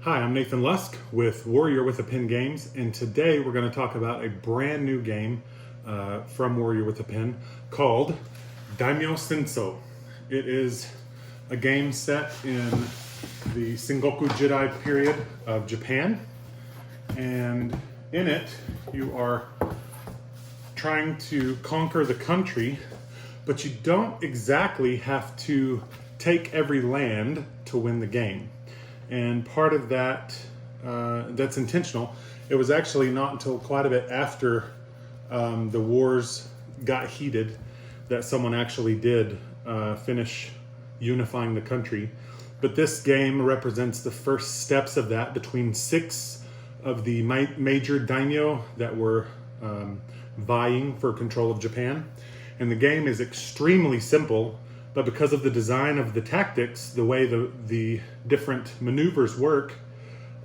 Hi, I'm Nathan Lusk with Warrior with a Pen Games, and today we're going to talk about a brand new game from Warrior with a Pen called Daimyo Senso. It is a game set in the Sengoku Jidai period of Japan, and in it you are trying to conquer the country, but you don't exactly have to take every land to win the game. And part of that, that's intentional. It was actually not until quite a bit after the wars got heated that someone actually did finish unifying the country. But this game represents the first steps of that between 6 of the major daimyo that were vying for control of Japan. And the game is extremely simple, but because of the design of the tactics, the way the different maneuvers work,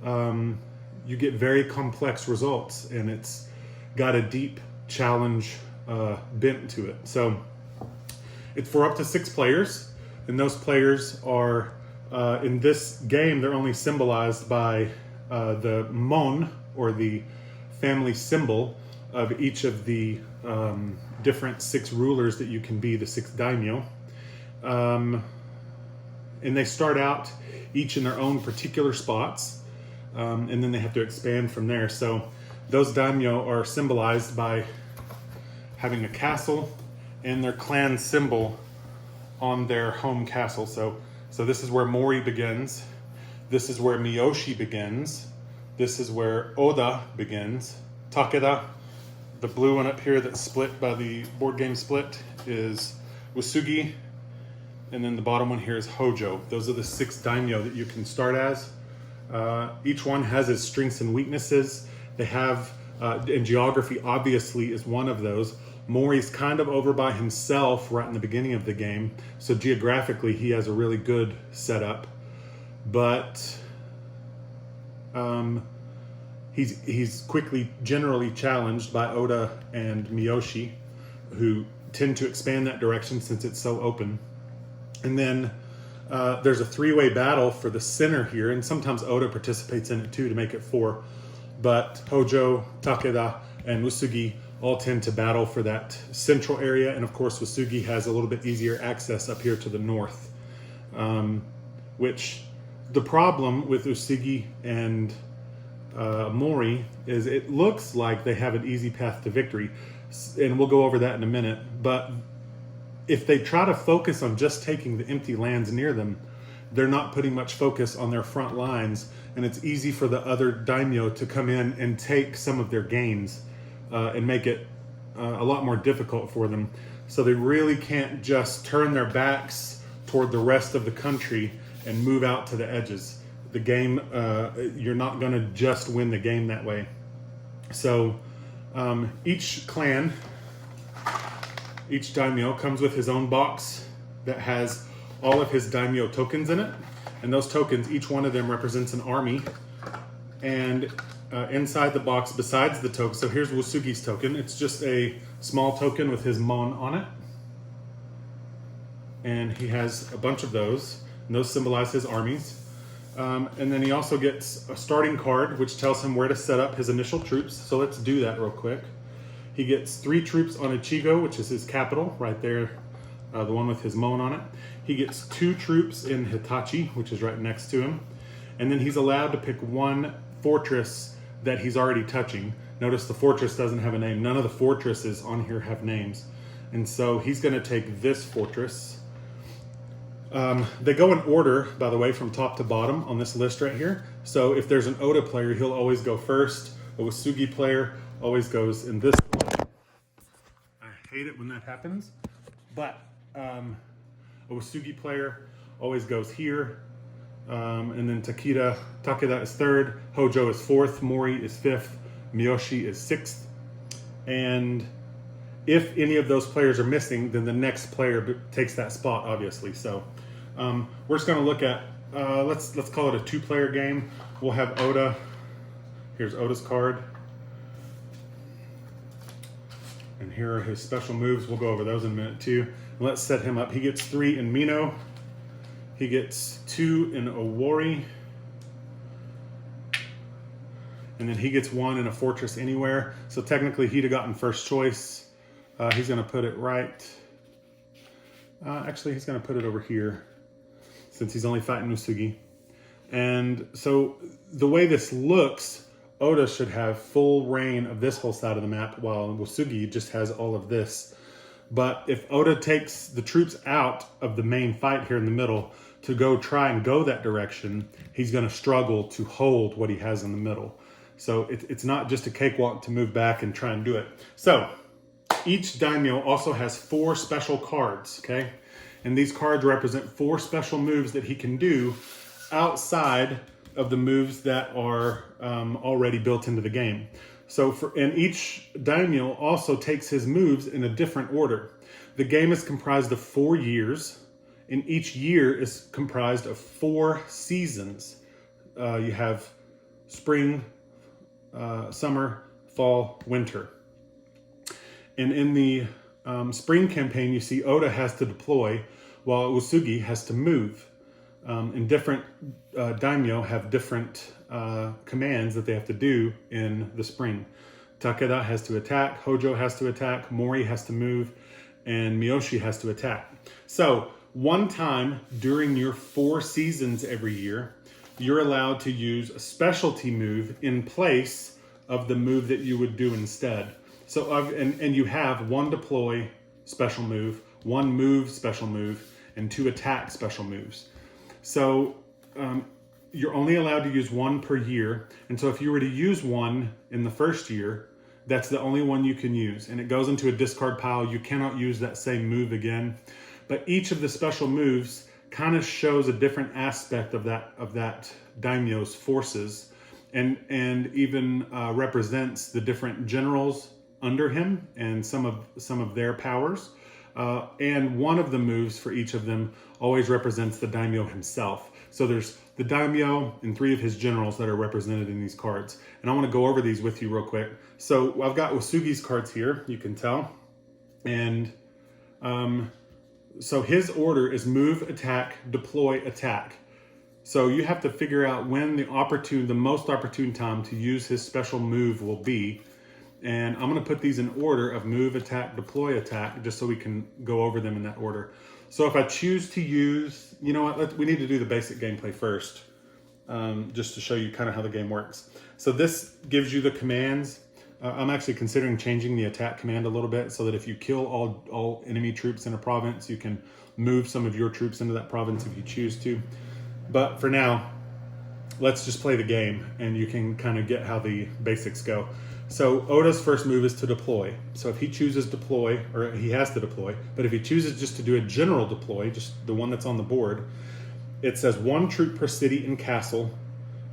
you get very complex results, and it's got a deep challenge bent to it. So it's for up to 6 players, and those players are, in this game, they're only symbolized by the mon, or the family symbol of each of the different 6 rulers that you can be, the 6 daimyo. And they start out each in their own particular spots, and then they have to expand from there. So those daimyo are symbolized by having a castle and their clan symbol on their home castle. So this is where Mori begins. This is where Miyoshi begins. This is where Oda begins. Takeda, the blue one up here that's split by the board game split, is Wasugi. And then the bottom one here is Hojo. Those are the 6 daimyo that you can start as. Each one has its strengths and weaknesses. They have, and geography obviously is one of those. Mori's kind of over by himself right in the beginning of the game, so geographically he has a really good setup. But he's quickly generally challenged by Oda and Miyoshi, who tend to expand that direction since it's so open. And then there's a 3-way battle for the center here, and sometimes Oda participates in it too to make it 4. But Hojo, Takeda, and Wasugi all tend to battle for that central area, and of course Wasugi has a little bit easier access up here to the north. Which the problem with Wasugi and Mori is it looks like they have an easy path to victory, and we'll go over that in a minute. But if they try to focus on just taking the empty lands near them, they're not putting much focus on their front lines, and it's easy for the other daimyo to come in and take some of their gains and make it a lot more difficult for them. So they really can't just turn their backs toward the rest of the country and move out to the edges. The game, you're not going to just win the game that way. So each clan, each daimyo comes with his own box that has all of his daimyo tokens in it. And those tokens, each one of them represents an army. And inside the box, besides the token, so here's Wasugi's token. It's just a small token with his mon on it. And he has a bunch of those. And those symbolize his armies. And then he also gets a starting card, which tells him where to set up his initial troops. So let's do that real quick. He gets 3 troops on Ichigo, which is his capital, right there, the one with his mon on it. He gets 2 troops in Hitachi, which is right next to him. And then he's allowed to pick 1 fortress that he's already touching. Notice the fortress doesn't have a name. None of the fortresses on here have names. And so he's going to take this fortress. They go in order, by the way, from top to bottom on this list right here. So if there's an Oda player, he'll always go first. A Wasugi player always goes in this order. I hate it when that happens. But a Wasugi player always goes here. And then Takeda is 3rd. Hojo is 4th. Mori is 5th. Miyoshi is 6th. And if any of those players are missing, then the next player takes that spot, obviously. So we're just going to look at, let's call it a 2-player game. We'll have Oda. Here's Oda's card. And here are his special moves. We'll go over those in a minute too. And let's set him up. He gets 3 in Mino. He gets 2 in Owori. and then he gets one in a fortress anywhere. So technically he'd have gotten first choice. He's going to put it right. Actually, he's going to put it over here since he's only fighting Usugi. And so the way this looks, Oda should have full reign of this whole side of the map, while Usugi just has all of this. But if Oda takes the troops out of the main fight here in the middle to go try and go that direction, he's going to struggle to hold what he has in the middle. So it's not just a cakewalk to move back and try and do it. So each daimyo also has 4 special cards, okay? And these cards represent 4 special moves that he can do outside of the moves that are already built into the game. So and each daimyo also takes his moves in a different order. The game is comprised of 4 years, and each year is comprised of 4 seasons. You have spring, summer, fall, winter. And in the spring campaign, you see Oda has to deploy while Usugi has to move. And different daimyo have different commands that they have to do in the spring. Takeda has to attack, Hojo has to attack, Mori has to move, and Miyoshi has to attack. So one time during your 4 seasons every year, you're allowed to use a specialty move in place of the move that you would do instead. So and you have 1 deploy special move, 1 move special move, and 2 attack special moves. So you're only allowed to use 1 per year. And so if you were to use 1 in the first year, that's the only one you can use. And it goes into a discard pile. You cannot use that same move again. But each of the special moves kind of shows a different aspect of that daimyo's forces, and even represents the different generals under him and some of their powers. And one of the moves for each of them always represents the daimyo himself. So there's the daimyo and 3 of his generals that are represented in these cards. And I want to go over these with you real quick. So I've got Usugi's cards here, you can tell. And so his order is move, attack, deploy, attack. So you have to figure out when the most opportune time to use his special move will be. And I'm going to put these in order of move, attack, deploy, attack, just so we can go over them in that order. So if I choose to use, you know what, we need to do the basic gameplay first, just to show you kind of how the game works. So this gives you the commands. I'm actually considering changing the attack command a little bit so that if you kill all enemy troops in a province, you can move some of your troops into that province if you choose to. But for now, let's just play the game and you can kind of get how the basics go. So Oda's first move is to deploy. So if he chooses deploy, or he has to deploy, but if he chooses just to do a general deploy, just the one that's on the board, it says 1 troop per city and castle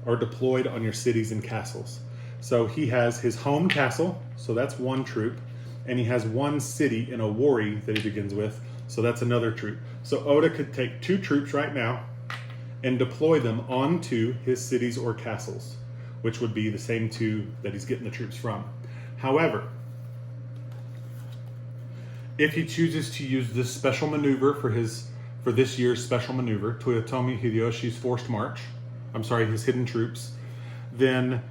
are deployed on your cities and castles. So he has his home castle, so that's 1 troop, and he has 1 city in a wari that he begins with, so that's another troop. So Oda could take 2 troops right now and deploy them onto his cities or castles, which would be the same 2 that he's getting the troops from. However, if he chooses to use this special maneuver for this year's special maneuver, Toyotomi Hideyoshi's forced march, his hidden troops, then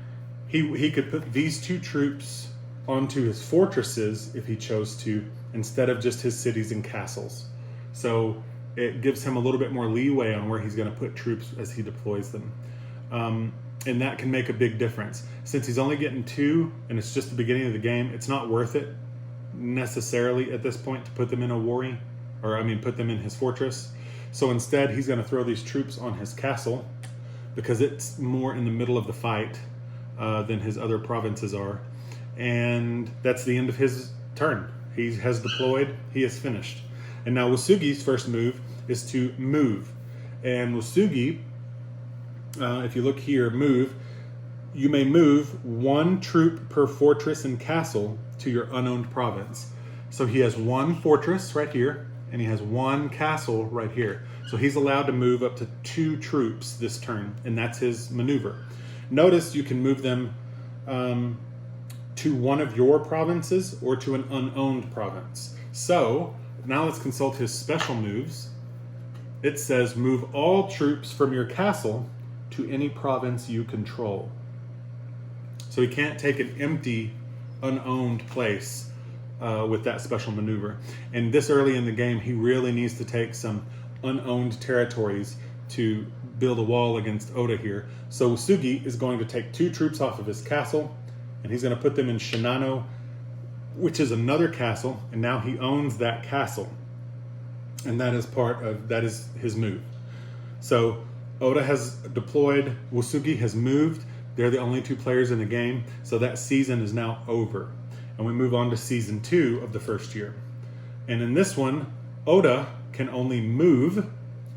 he could put these 2 troops onto his fortresses if he chose to, instead of just his cities and castles. So it gives him a little bit more leeway on where he's going to put troops as he deploys them. And that can make a big difference. Since he's only getting 2 and it's just the beginning of the game, it's not worth it necessarily at this point to put them in a wari, put them in his fortress. So instead, he's going to throw these troops on his castle because it's more in the middle of the fight than his other provinces are. And that's the end of his turn. He has deployed, he is finished. And now Usugi's first move is to move. And Usugi, if you look here, move, you may move 1 troop per fortress and castle to your unowned province. So he has 1 fortress right here, and he has 1 castle right here. So he's allowed to move up to 2 troops this turn, and that's his maneuver. Notice you can move them to one of your provinces or to an unowned province. So now let's consult his special moves. It says move all troops from your castle to any province you control. So he can't take an empty, unowned place with that special maneuver. And this early in the game, he really needs to take some unowned territories to build a wall against Oda here. So Usugi is going to take 2 troops off of his castle, and he's going to put them in Shinano, which is another castle, and now he owns that castle. And that is his move. So Oda has deployed, Usugi has moved. They're the only 2 players in the game, so that season is now over. And we move on to season 2 of the first year. And in this one, Oda can only move,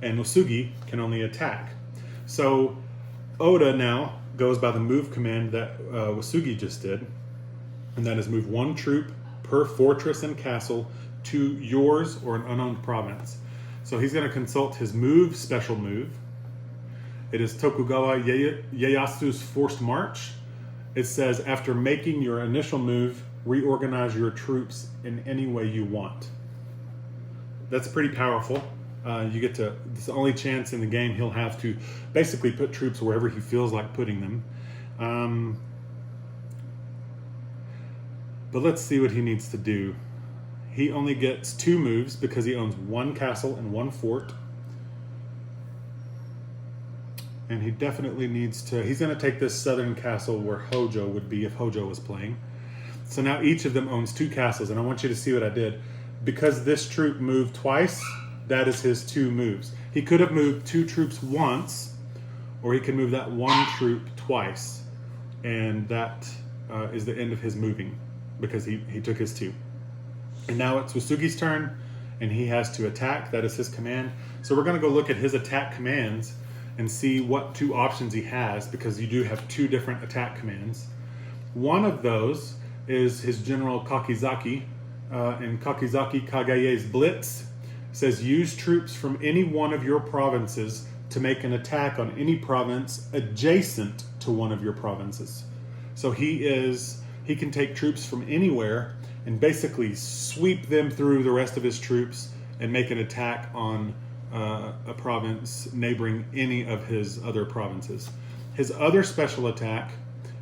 and Usugi can only attack. So Oda now goes by the move command that Usugi just did, and that is move 1 troop per fortress and castle to yours or an unowned province. So he's going to consult his move, special move. It is Tokugawa Ieyasu's forced march. It says, after making your initial move, reorganize your troops in any way you want. That's pretty powerful. It's the only chance in the game he'll have to basically put troops wherever he feels like putting them. But let's see what he needs to do. He only gets 2 moves because he owns 1 castle and 1 fort. And he definitely needs to... He's going to take this southern castle where Hojo would be if Hojo was playing. So now each of them owns 2 castles. And I want you to see what I did. Because this troop moved twice, that is his 2 moves. He could have moved 2 troops once, or he could move that 1 troop twice. And that is the end of his moving, because he took his 2. And now it's Usugi's turn, and he has to attack. That is his command. So we're going to go look at his attack commands and see what 2 options he has, because you do have 2 different attack commands. One of those is his general Kakizaki, and Kakizaki Kagaye's Blitz. It says, use troops from any one of your provinces to make an attack on any province adjacent to one of your provinces. So he can take troops from anywhere and basically sweep them through the rest of his troops and make an attack on a province neighboring any of his other provinces. His other special attack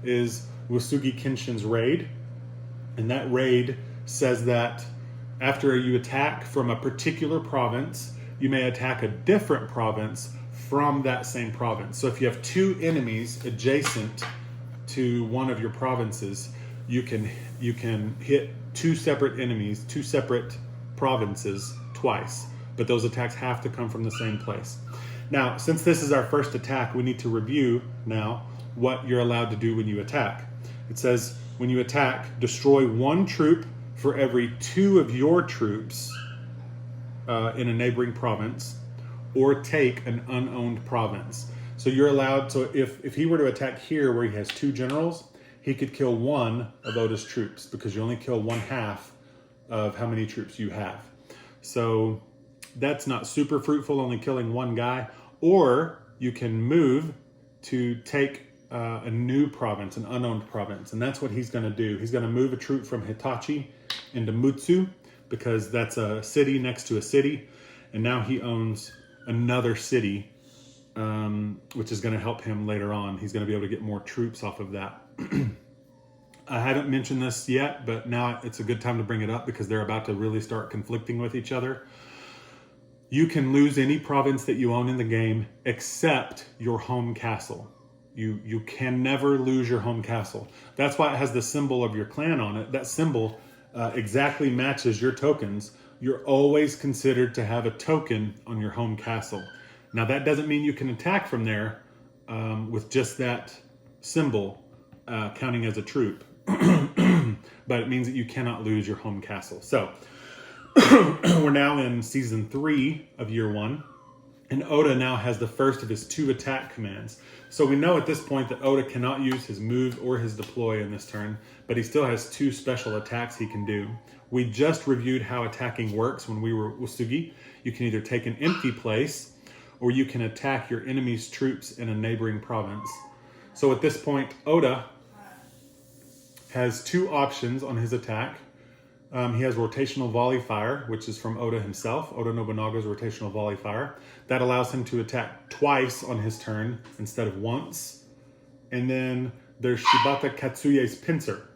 is Usugi Kenshin's Raid, and that raid says that after you attack from a particular province, you may attack a different province from that same province. So if you have 2 enemies adjacent to one of your provinces, you can hit 2 separate enemies, 2 separate provinces twice. But those attacks have to come from the same place. Now, since this is our first attack, we need to review now what you're allowed to do when you attack. It says, when you attack, destroy 1 troop for every 2 of your troops in a neighboring province, or take an unowned province. So you're allowed, so if he were to attack here where he has 2 generals, he could kill 1 of Oda's troops, because you only kill 1/2 of how many troops you have. So that's not super fruitful, only killing 1 guy. Or you can move to take a new province, an unowned province. And that's what he's going to do. He's going to move a troop from Hitachi into Mutsu, because that's a city next to a city. And now he owns another city, which is going to help him later on. He's going to be able to get more troops off of that. I haven't mentioned this yet, but now it's a good time to bring it up, because they're about to really start conflicting with each other. You can lose any province that you own in the game except your home castle. You can never lose your home castle. That's why it has the symbol of your clan on it. That symbol exactly matches your tokens. You're always considered to have a token on your home castle. Now that doesn't mean you can attack from there with just that symbol counting as a troop. But it means that you cannot lose your home castle. So we're now in season 3 of year 1, and Oda now has the first of his 2 attack commands. So we know at this point that Oda cannot use his move or his deploy in this turn, but he still has 2 special attacks he can do. We just reviewed how attacking works when we were Usugi. You can either take an empty place, or you can attack your enemy's troops in a neighboring province. So at this point, Oda has 2 options on his attack. He has rotational volley fire, which is from Oda himself, Oda Nobunaga's rotational volley fire. That allows him to attack twice on his turn instead of once. And then there's Shibata Katsuye's pincer.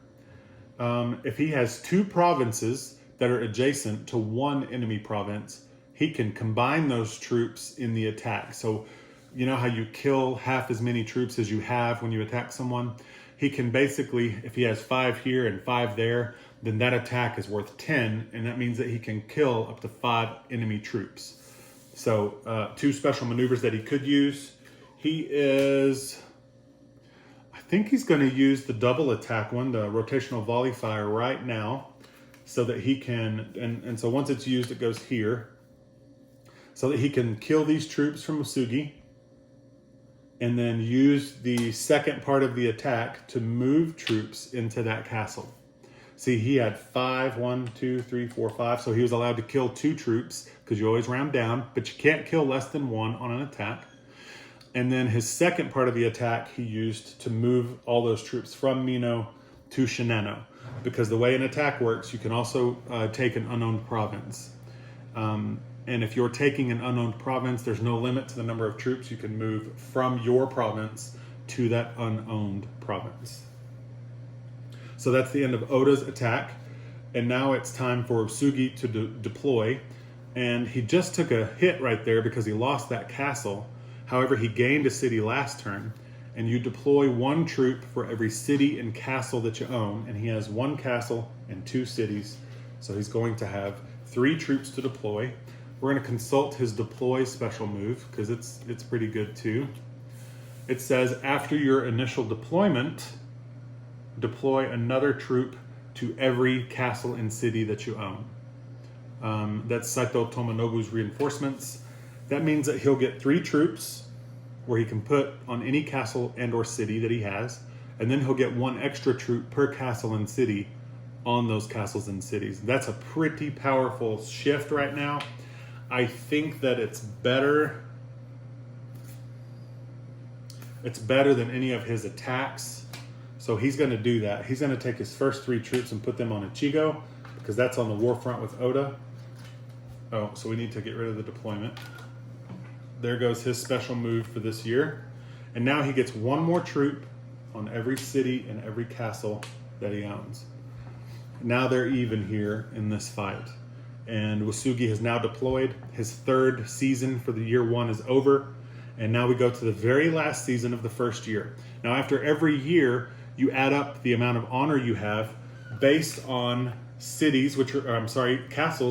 If he has two provinces that are adjacent to one enemy province, he can combine those troops in the attack. So you know how you kill half as many troops as you have when you attack someone? He can basically, if he has 5 here and 5 there, then that attack is worth 10, and that means that he can kill up to 5 enemy troops. So 2 special maneuvers that he could use. I think he's going to use the double attack one, the rotational volley fire, right now, so that he can, and so once it's used, it goes here, so that he can kill these troops from Usugi, and then use the second part of the attack to move troops into that castle. See, he had 5, 1, 2, 3, 4, 5, so he was allowed to kill 2 troops, because you always round down, but you can't kill less than 1 on an attack. And then his second part of the attack he used to move all those troops from Mino to Shinano. Because the way an attack works, you can also take an unowned province. And if you're taking an unowned province, there's no limit to the number of troops you can move from your province to that unowned province. So that's the end of Oda's attack. And now it's time for Usugi to deploy. And he just took a hit right there because he lost that castle. However, he gained a city last turn. And you deploy 1 troop for every city and castle that you own. And he has 1 castle and 2 cities. So he's going to have 3 troops to deploy. We're going to consult his deploy special move because it's pretty good too. It says after your initial deployment, deploy another troop to every castle and city that you own. That's Saito Tomonobu's reinforcements. That means that he'll get 3 troops where he can put on any castle and or city that he has, and then he'll get 1 extra troop per castle and city on those castles and cities. That's a pretty powerful shift right now. I think that it's better than any of his attacks. So he's going to do that. He's going to take his first 3 troops and put them on Ichigo, because that's on the war front with Oda. Oh, so we need to get rid of the deployment. There goes his special move for this year. And now he gets 1 more troop on every city and every castle that he owns. Now they're even here in this fight. And Usugi has now deployed. His 3rd season for the year 1 is over. And now we go to the very last season of the first year. Now after every year, you add up the amount of honor you have based on castles,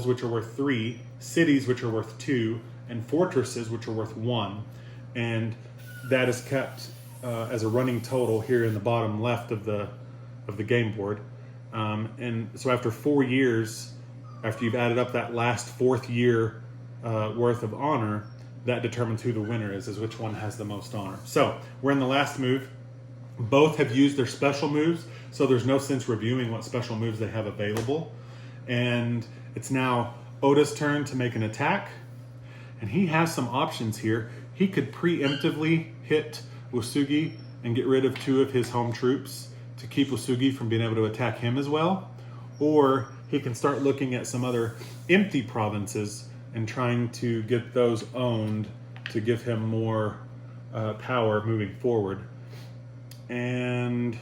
which are worth 3, cities, which are worth 2, and fortresses, which are worth 1. And that is kept as a running total here in the bottom left of the game board. And so after 4 years, after you've added up that last 4th year worth of honor, that determines who the winner is which one has the most honor. So we're in the last move. Both have used their special moves, so there's no sense reviewing what special moves they have available. And it's now Oda's turn to make an attack. And he has some options here. He could preemptively hit Usugi and get rid of 2 of his home troops to keep Usugi from being able to attack him as well. Or he can start looking at some other empty provinces and trying to get those owned to give him more power moving forward. And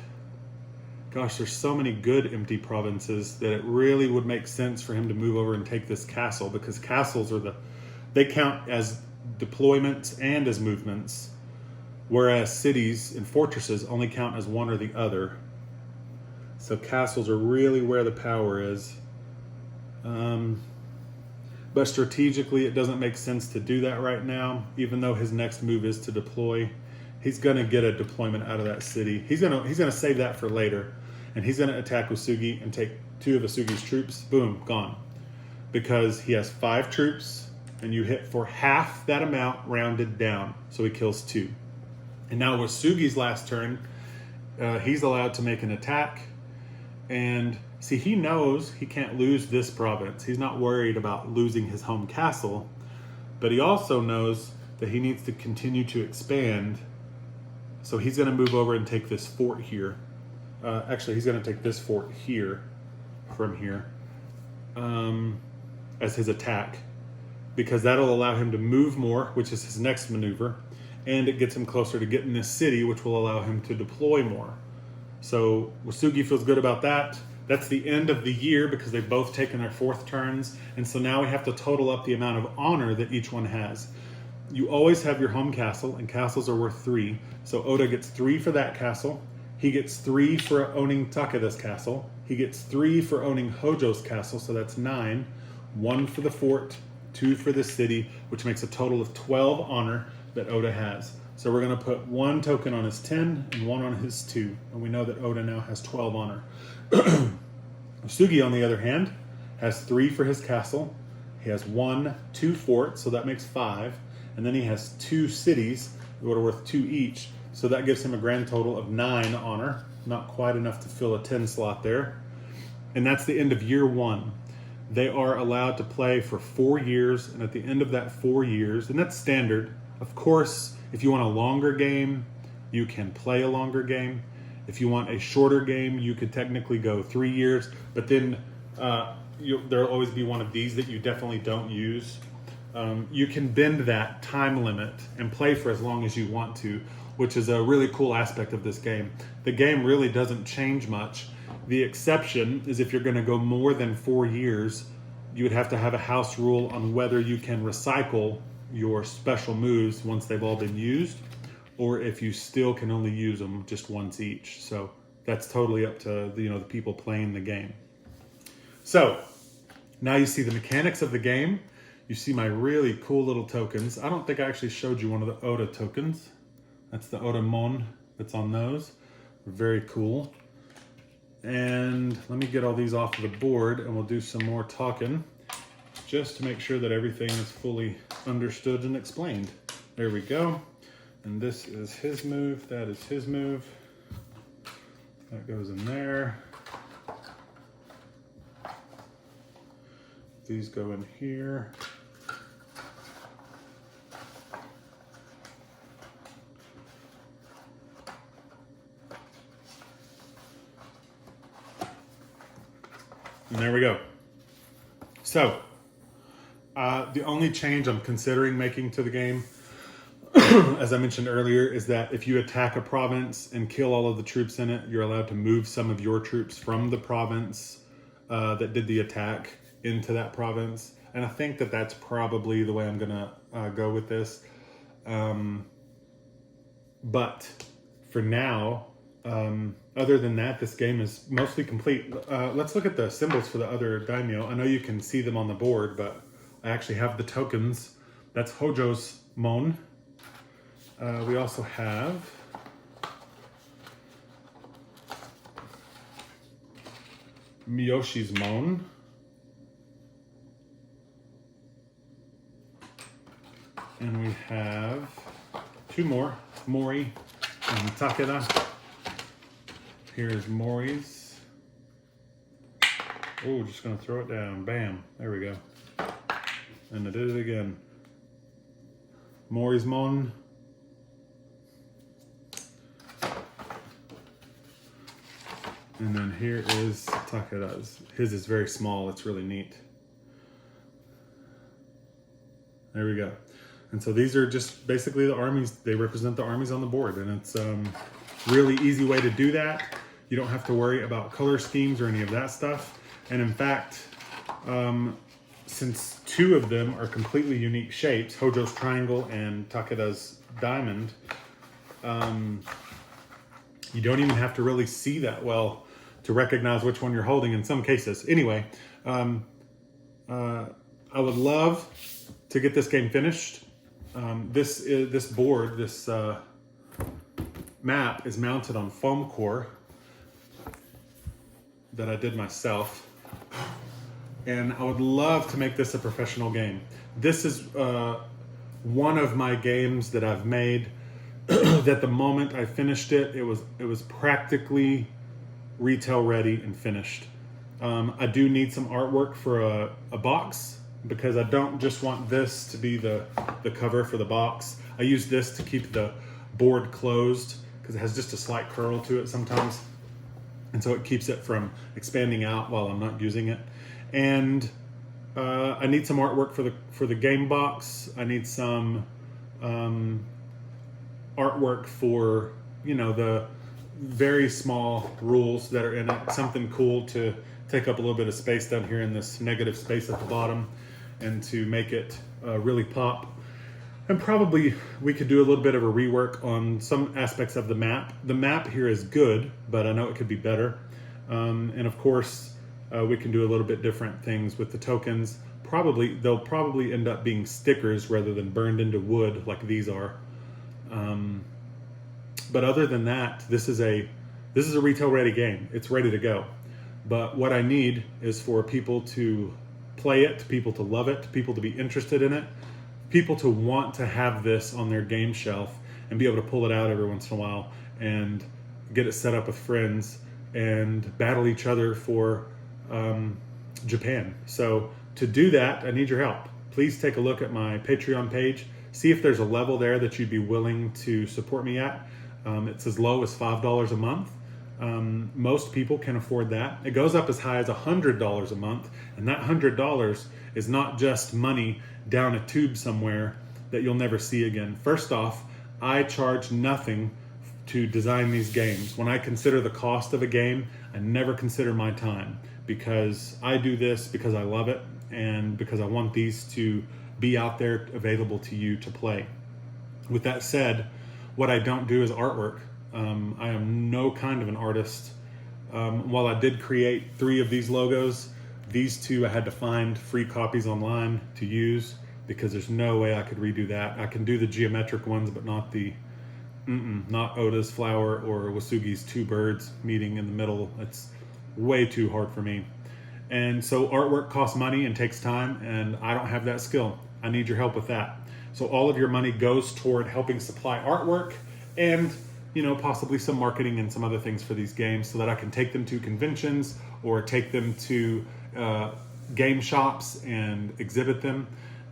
gosh, there's so many good empty provinces that it really would make sense for him to move over and take this castle, because castles they count as deployments and as movements, whereas cities and fortresses only count as one or the other. So castles are really where the power is. But strategically, it doesn't make sense to do that right now, even though his next move is to deploy. He's going to get a deployment out of that city. He's going to save that for later. And he's going to attack Usugi and take 2 of Usugi's troops. Boom, gone. Because he has 5 troops, and you hit for half that amount rounded down. So he kills 2. And now with Usugi's last turn, he's allowed to make an attack. And see, he knows he can't lose this province. He's not worried about losing his home castle. But he also knows that he needs to continue to expand. So he's going to move over and take this fort here. Actually, he's going to take this fort here, from here, as his attack. Because that'll allow him to move more, which is his next maneuver. And it gets him closer to getting this city, which will allow him to deploy more. So Wasugi feels good about that. That's the end of the year because they've both taken their 4th turns. And so now we have to total up the amount of honor that each one has. You always have your home castle, and castles are worth 3. So Oda gets 3 for that castle. He gets 3 for owning Takeda's castle. He gets 3 for owning Hojo's castle, so that's 9. 1 for the fort, 2 for the city, which makes a total of 12 honor that Oda has. So we're going to put 1 token on his 10 and 1 on his 2. And we know that Oda now has 12 honor. Sugi, on the other hand, has 3 for his castle. He has 1, 2 forts, so that makes 5. And then he has 2 cities that are worth 2 each. So that gives him a grand total of 9 honor. Not quite enough to fill a 10 slot there. And that's the end of year 1. They are allowed to play for 4 years. And at the end of that 4 years, and that's standard. Of course, if you want a longer game, you can play a longer game. If you want a shorter game, you could technically go 3 years, but then there'll always be one of these that you definitely don't use. You can bend that time limit and play for as long as you want to, which is a really cool aspect of this game. The game really doesn't change much. The exception is if you're going to go more than 4 years, you would have to have a house rule on whether you can recycle your special moves once they've all been used, or if you still can only use them just once each. So that's totally up to the people playing the game. So now you see the mechanics of the game. You see my really cool little tokens. I don't think I actually showed you one of the Oda tokens. That's the Oda Mon that's on those. Very cool. And let me get all these off of the board and we'll do some more talking just to make sure that everything is fully understood and explained. There we go. And this is his move, that is his move. That goes in there. These go in here. And there we go. So, the only change I'm considering making to the game, as I mentioned earlier, is that if you attack a province and kill all of the troops in it, you're allowed to move some of your troops from the province that did the attack into that province. And I think that that's probably the way I'm going to go with this. But for now, other than that, this game is mostly complete. Let's look at the symbols for the other daimyo. I know you can see them on the board, but I actually have the tokens. That's Hojo's Mon. We also have Miyoshi's Mon. And we have 2 more, Mori and Takeda. Here's Mori's. Oh, just gonna throw it down. Bam, there we go. And I did it again. Mori's Mon. And then here is Takeda's. His is very small, it's really neat. There we go. And so these are just basically the armies. They represent the armies on the board, and it's a really easy way to do that. You don't have to worry about color schemes or any of that stuff. And in fact, since 2 of them are completely unique shapes, Hojo's triangle and Takeda's diamond, you don't even have to really see that well to recognize which one you're holding in some cases. Anyway, I would love to get this game finished. This board, this map is mounted on foam core that I did myself, and I would love to make this a professional game. This is one of my games that I've made that the moment I finished it, it was practically retail ready and finished. I do need some artwork for a box, because I don't just want this to be the cover for the box. I use this to keep the board closed because it has just a slight curl to it sometimes. And so it keeps it from expanding out while I'm not using it. And I need some artwork for the game box. I need some artwork for, very small rules that are in it. Something cool to take up a little bit of space down here in this negative space at the bottom, and to make it really pop. And probably we could do a little bit of a rework on some aspects of the map. The map here is good, but I know it could be better. And of course, we can do a little bit different things with the tokens. They'll probably end up being stickers rather than burned into wood like these are. But other than that, this is a retail ready game. It's ready to go. But what I need is for people to play it, people to love it, people to be interested in it, people to want to have this on their game shelf and be able to pull it out every once in a while and get it set up with friends and battle each other for Japan. So to do that, I need your help. Please take a look at my Patreon page. See if there's a level there that you'd be willing to support me at. It's as low as $5 a month. Most people can afford that. It goes up as high as $100 a month, and that $100 is not just money down a tube somewhere that you'll never see again. First off, I charge nothing to design these games. When I consider the cost of a game, I never consider my time, because I do this because I love it and because I want these to be out there available to you to play. With that said, what I don't do is artwork. I am no kind of an artist. While I did create 3 of these logos, these 2 I had to find free copies online to use, because there's no way I could redo that. I can do the geometric ones, but not not Oda's flower or Wasugi's 2 birds meeting in the middle. It's way too hard for me. And so artwork costs money and takes time, and I don't have that skill. I need your help with that. So all of your money goes toward helping supply artwork and, possibly some marketing and some other things for these games, so that I can take them to conventions or take them to game shops and exhibit them.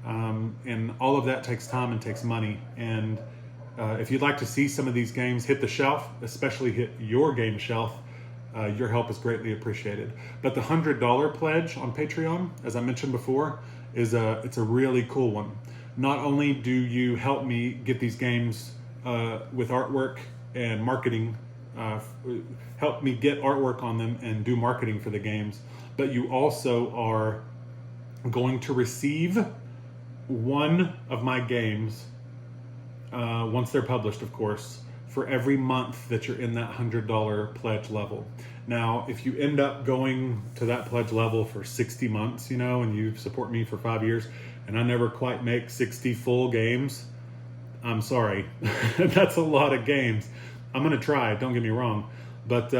And all of that takes time and takes money. And if you'd like to see some of these games hit the shelf, especially hit your game shelf, your help is greatly appreciated. But the $100 pledge on Patreon, as I mentioned before, it's a really cool one. Not only do you help me get these games with artwork and marketing, help me get artwork on them and do marketing for the games, but you also are going to receive one of my games, once they're published, of course, for every month that you're in that $100 pledge level. Now, if you end up going to that pledge level for 60 months, and you support me for 5 years, and I never quite make 60 full games, I'm sorry. That's a lot of games. I'm going to try, don't get me wrong, but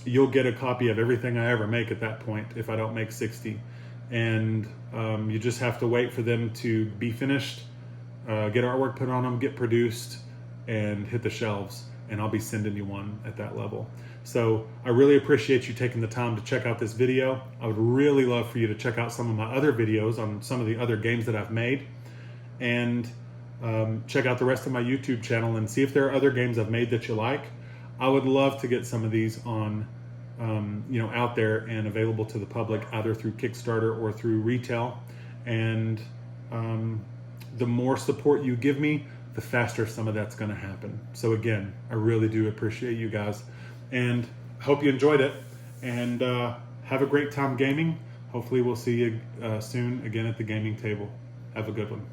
you'll get a copy of everything I ever make at that point if I don't make 60. And you just have to wait for them to be finished, get artwork put on them, get produced, and hit the shelves, and I'll be sending you one at that level. So I really appreciate you taking the time to check out this video. I would really love for you to check out some of my other videos on some of the other games that I've made, and check out the rest of my YouTube channel and see if there are other games I've made that you like. I would love to get some of these on, out there and available to the public, either through Kickstarter or through retail. And the more support you give me, the faster some of that's going to happen. So again, I really do appreciate you guys, and hope you enjoyed it, and have a great time gaming. Hopefully we'll see you soon again at the gaming table. Have a good one.